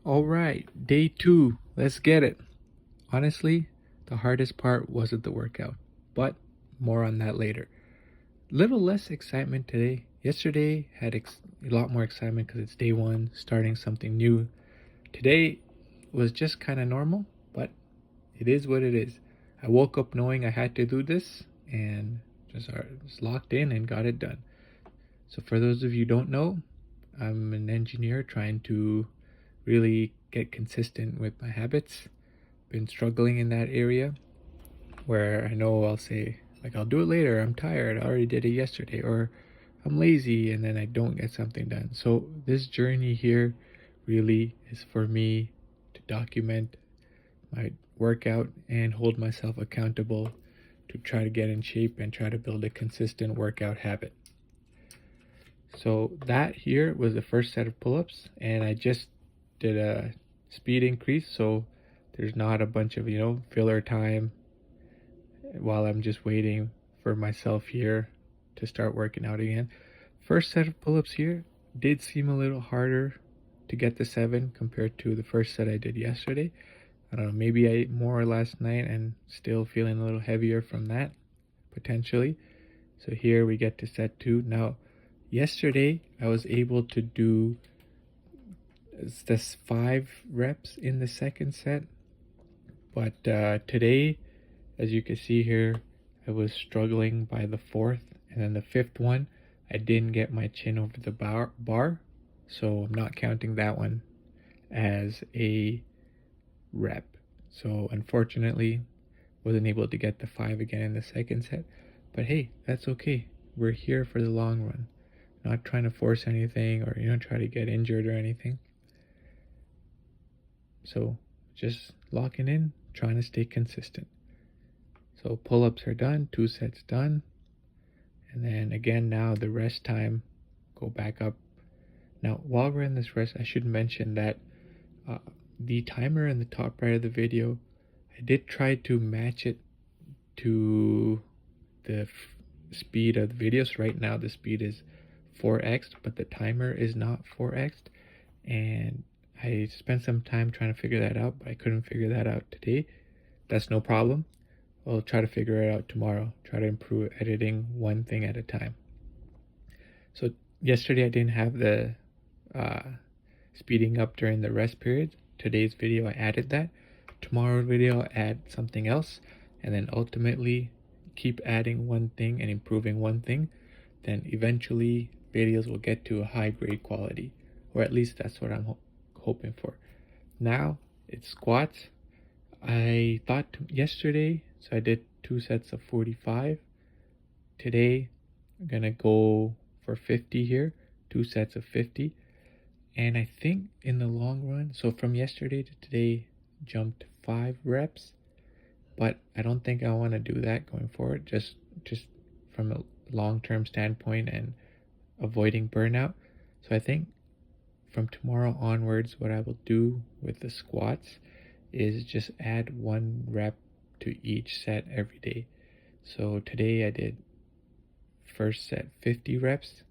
All right, day 2. Let's get it. Honestly, the hardest part wasn't the workout, but more on that later. Little less excitement today. Yesterday had a lot more excitement because it's day 1, starting something new. Today was just kind of normal, but it is what it is. I woke up knowing I had to do this and just locked in and got it done. So for those of you who don't know, I'm an engineer trying to really get consistent with my habits. Been struggling in that area where I know I'll say, like, I'll do it later, I'm tired, I already did it yesterday, or I'm lazy, and then I don't get something done. So this journey here really is for me to document my workout and hold myself accountable to try to get in shape and try to build a consistent workout habit. So that here was the first set of pull-ups, and I just did a speed increase, so there's not a bunch of filler time while I'm just waiting for myself here to start working out again. First set of pull-ups here did seem a little harder to get the 7 compared to the first set I did yesterday. I don't know, maybe I ate more last night and still feeling a little heavier from that, potentially. So here we get to set 2. Now, yesterday I was able to do this 5 reps in the second set, but today, as you can see here, I was struggling by the 4th, and then the 5th one I didn't get my chin over the bar, so I'm not counting that one as a rep. So unfortunately wasn't able to get the 5 again in the second set, but hey, that's okay. We're here for the long run, not trying to force anything or try to get injured or anything. So just locking in, trying to stay consistent. So pull-ups are done, 2 sets done, and then again now the rest time, go back up. Now while we're in this rest, I should mention that the timer in the top right of the video, I did try to match it to the speed of the videos. Right now the speed is 4x, but the timer is not 4x, and I spent some time trying to figure that out, but I couldn't figure that out today. That's no problem. I'll try to figure it out tomorrow. Try to improve editing one thing at a time. So yesterday I didn't have the speeding up during the rest period. Today's video I added that. Tomorrow's video I'll add something else, and then ultimately keep adding one thing and improving one thing. Then eventually videos will get to a high grade quality, or at least that's what I'm hoping for. Now it's squats. I thought yesterday, so I did 2 sets of 45. Today I'm gonna go for 50 here, 2 sets of 50. And I think in the long run, so from yesterday to today, jumped 5 reps, but I don't think I want to do that going forward, just from a long-term standpoint and avoiding burnout. So I think from tomorrow onwards, what I will do with the squats is just add 1 rep to each set every day. So today I did first set 50 reps,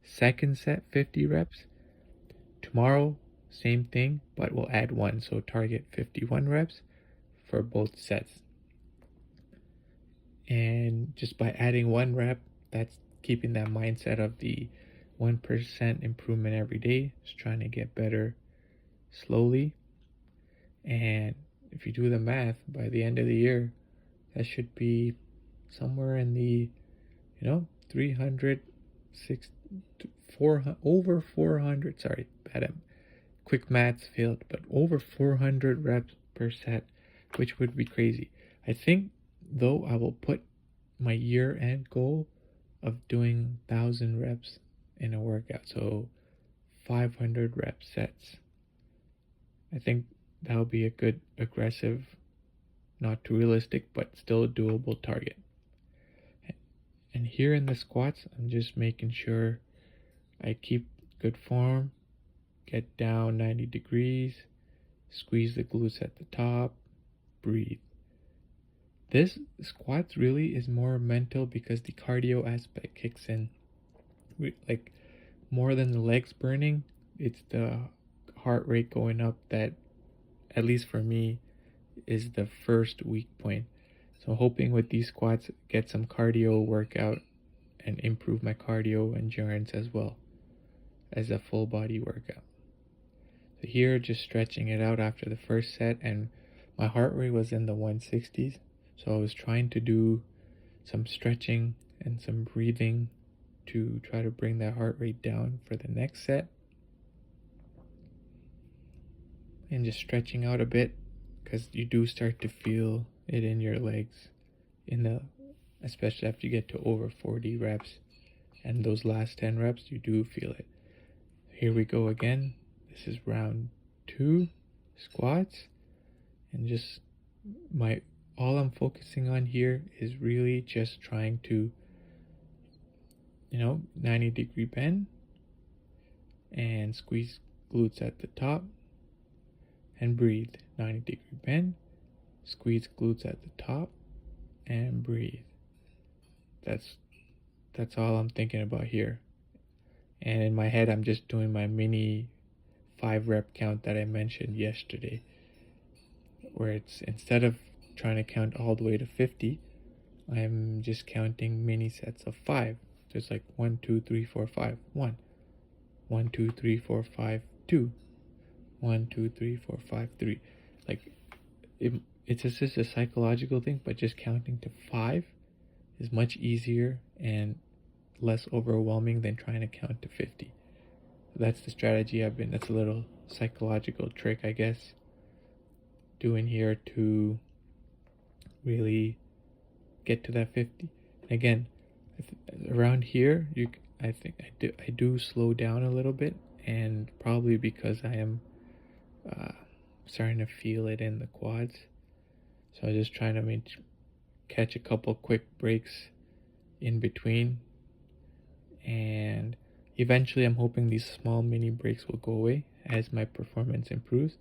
second set 50 reps. Tomorrow, same thing, but we'll add 1, so target 51 reps for both sets. And just by adding 1 rep, that's keeping that mindset of the 1% improvement every day, just trying to get better slowly. And if you do the math, by the end of the year, that should be somewhere in the 300, 400, over 400, sorry, bad quick maths failed, but over 400 reps per set, which would be crazy. I think though I will put my year-end goal of doing 1,000 reps in a workout, so 500 rep sets. I think that'll be a good aggressive, not too realistic, but still a doable target. And here in the squats, I'm just making sure I keep good form, get down 90 degrees, squeeze the glutes at the top, breathe. This squats really is more mental because the cardio aspect kicks in. Like more than the legs burning, it's the heart rate going up that, at least for me, is the first weak point. So hoping with these squats get some cardio workout and improve my cardio endurance as well as a full body workout. So here, just stretching it out after the first set, and my heart rate was in the 160s. So I was trying to do some stretching and some breathing to try to bring that heart rate down for the next set. And just stretching out a bit, because you do start to feel it in your legs, especially after you get to over 40 reps, and those last 10 reps you do feel it. Here we go again. This is round 2 squats, and just all I'm focusing on here is really just trying to 90-degree bend and squeeze glutes at the top and breathe. 90-degree bend, squeeze glutes at the top and breathe. That's all I'm thinking about here. And in my head, I'm just doing my mini 5-rep count that I mentioned yesterday, where it's, instead of trying to count all the way to 50, I'm just counting mini sets of 5. So it's like 1, 2, 3, 4, 5, 1, 1, 2, 3, 4, 5, 2, 1, 2, 3, 4, 5, 3. Like it's just a psychological thing, but just counting to 5 is much easier and less overwhelming than trying to count to 50. So that's the strategy that's a little psychological trick, I guess, doing here to really get to that 50. And again, around here, I think I do slow down a little bit, and probably because I am starting to feel it in the quads. So I'm just trying to catch a couple quick breaks in between, and eventually I'm hoping these small mini breaks will go away as my performance improves.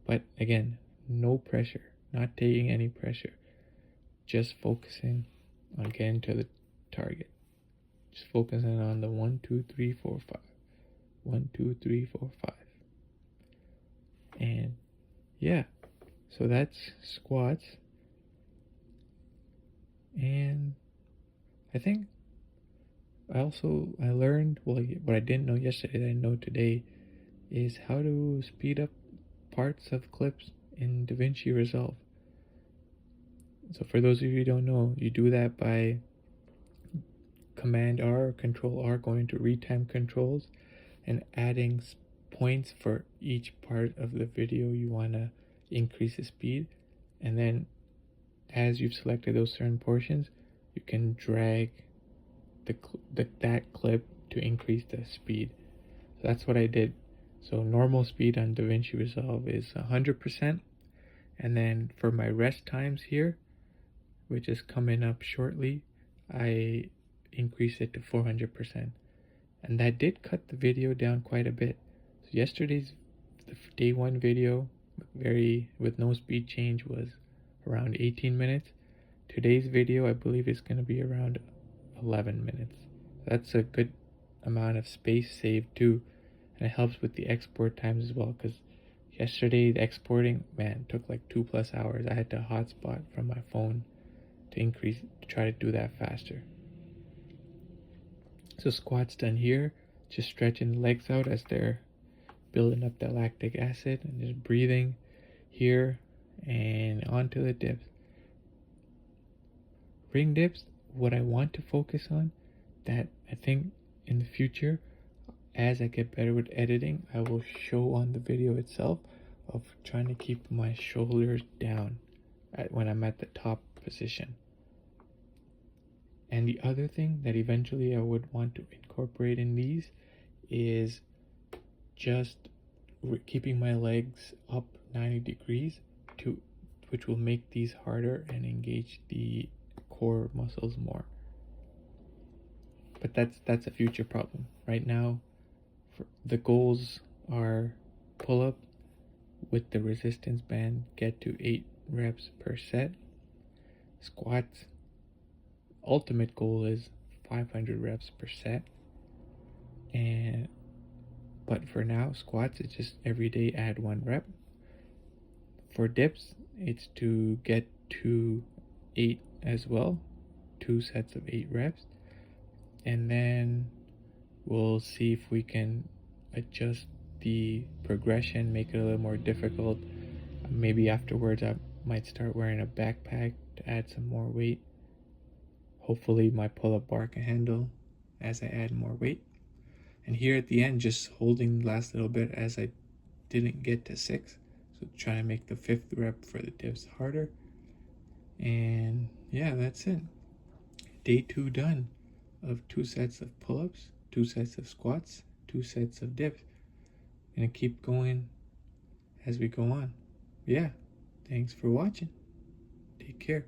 But again, no pressure, not taking any pressure, just focusing on getting to the target. Just focusing on the 1, 2, 3, 4, 5. 1, 2, 3, 4, 5. And yeah, so that's squats. And I think I learned, well, what I didn't know yesterday that I know today is how to speed up parts of clips in DaVinci Resolve. So for those of you who don't know, you do that by Command R or Control R, going to retime controls and adding points for each part of the video you want to increase the speed. And then as you've selected those certain portions, you can drag that clip to increase the speed. So that's what I did. So normal speed on DaVinci Resolve is 100%. And then for my rest times here, which is coming up shortly, I increase it to 400%. And that did cut the video down quite a bit. So yesterday's day 1 video with no speed change was around 18 minutes. Today's video, I believe, is going to be around 11 minutes. That's a good amount of space saved too, and it helps with the export times as well, because yesterday the exporting, took like 2+ hours. I had to hotspot from my phone to try to do that faster. So squats done here, just stretching the legs out as they're building up that lactic acid, and just breathing here and onto the dips. Ring dips, what I want to focus on, that I think in the future, as I get better with editing, I will show on the video itself, of trying to keep my shoulders down when I'm at the top position. And the other thing that eventually I would want to incorporate in these is just keeping my legs up 90 degrees, which will make these harder and engage the core muscles more. But that's a future problem. Right now, the goals are pull up with the resistance band, get to 8 reps per set. Squats, ultimate goal is 500 reps per set. And But for now, squats, it's just every day add 1 rep. For dips, it's to get to 8 as well, 2 sets of 8 reps. And then we'll see if we can adjust the progression, make it a little more difficult. Maybe afterwards I might start wearing a backpack to add some more weight. Hopefully my pull-up bar can handle as I add more weight. And here at the end, just holding the last little bit as I didn't get to 6. So trying to make the 5th rep for the dips harder. And yeah, that's it. Day 2 done of 2 sets of pull-ups, 2 sets of squats, 2 sets of dips. Gonna keep going as we go on. Yeah, thanks for watching. Take care.